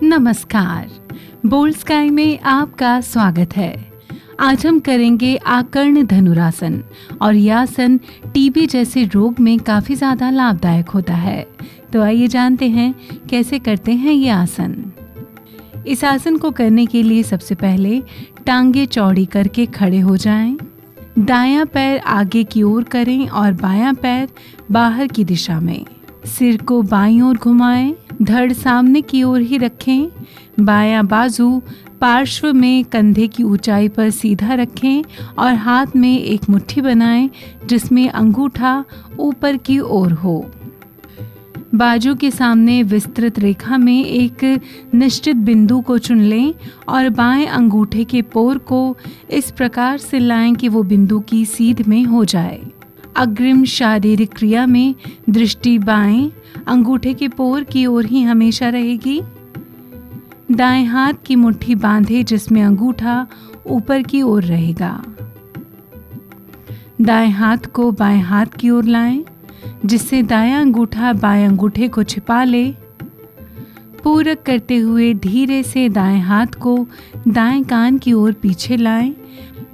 नमस्कार, bold sky में आपका स्वागत है। आज हम करेंगे आकर्ण धनुरासन और यह आसन टीबी जैसे रोग में काफ़ी ज़्यादा लाभदायक होता है। तो आइए जानते हैं कैसे करते हैं ये आसन। इस आसन को करने के लिए सबसे पहले टांगे चौड़ी करके खड़े हो जाएं। दायां पैर आगे की ओर करें और बायां पैर बाहर की दिशा में। सिर को बाईं ओर घुमाएं, धड़ सामने की ओर ही रखें। बायां बाजू पार्श्व में कंधे की ऊंचाई पर सीधा रखें और हाथ में एक मुट्ठी बनाएं जिसमें अंगूठा ऊपर की ओर हो। बाजू के सामने विस्तृत रेखा में एक निश्चित बिंदु को चुन लें और बाएं अंगूठे के पोर को इस प्रकार से लाएं कि वो बिंदु की सीध में हो जाए। अग्रिम शारीरिक क्रिया में दृष्टि बाएं अंगूठे के पोर की ओर ही हमेशा रहेगी। दाएं हाथ की मुट्ठी बांधे जिसमें अंगूठा ऊपर की ओर रहेगा। दाएं हाथ को बाएं हाथ की ओर लाएं जिससे दायां अंगूठा बाएं अंगूठे को छिपा ले। पूरक करते हुए धीरे से दाएं हाथ को दाएं कान की ओर पीछे लाएं,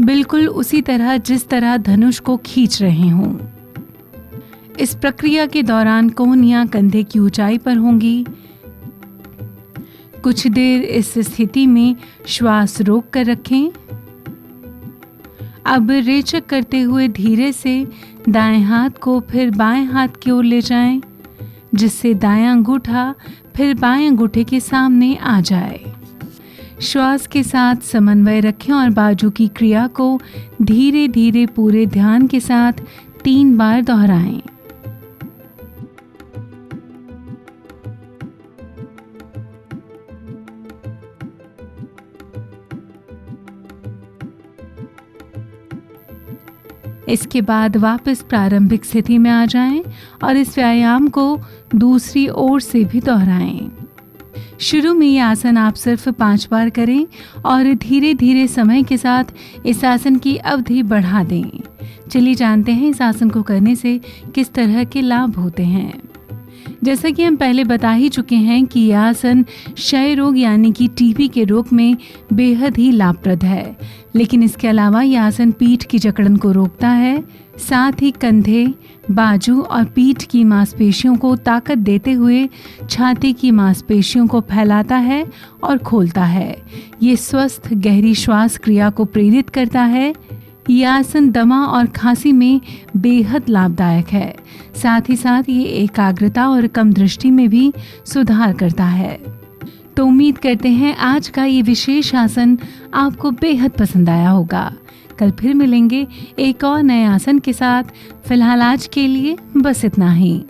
बिल्कुल उसी तरह जिस तरह धनुष को खींच रहे हों। इस प्रक्रिया के दौरान कोहनियां कंधे की ऊंचाई पर होंगी। कुछ देर इस स्थिति में श्वास रोक कर रखें। अब रेचक करते हुए धीरे से दाएं हाथ को फिर बाएं हाथ की ओर ले जाएं, जिससे दायां अंगूठा फिर बाएं अंगूठे के सामने आ जाए। श्वास के साथ समन्वय रखें और बाजू की क्रिया को धीरे धीरे पूरे ध्यान के साथ 3 बार दोहराएं। इसके बाद वापस प्रारंभिक स्थिति में आ जाएं और इस व्यायाम को दूसरी ओर से भी दोहराएं। शुरू में ये आसन आप सिर्फ 5 बार करें और धीरे धीरे समय के साथ इस आसन की अवधि बढ़ा दें। चलिए जानते हैं इस आसन को करने से किस तरह के लाभ होते हैं। जैसा कि हम पहले बता ही चुके हैं कि यह आसन क्षय रोग यानी कि टीबी के रोग में बेहद ही लाभप्रद है, लेकिन इसके अलावा यह आसन पीठ की जकड़न को रोकता है, साथ ही कंधे, बाजू और पीठ की मांसपेशियों को ताकत देते हुए छाती की मांसपेशियों को फैलाता है और खोलता है। ये स्वस्थ गहरी श्वास क्रिया को प्रेरित करता है। यह आसन दमा और खांसी में बेहद लाभदायक है। साथ ही साथ ये एकाग्रता और कम दृष्टि में भी सुधार करता है। तो उम्मीद करते हैं आज का ये विशेष आसन आपको बेहद पसंद आया होगा। कल फिर मिलेंगे एक और नए आसन के साथ। फिलहाल आज के लिए बस इतना ही।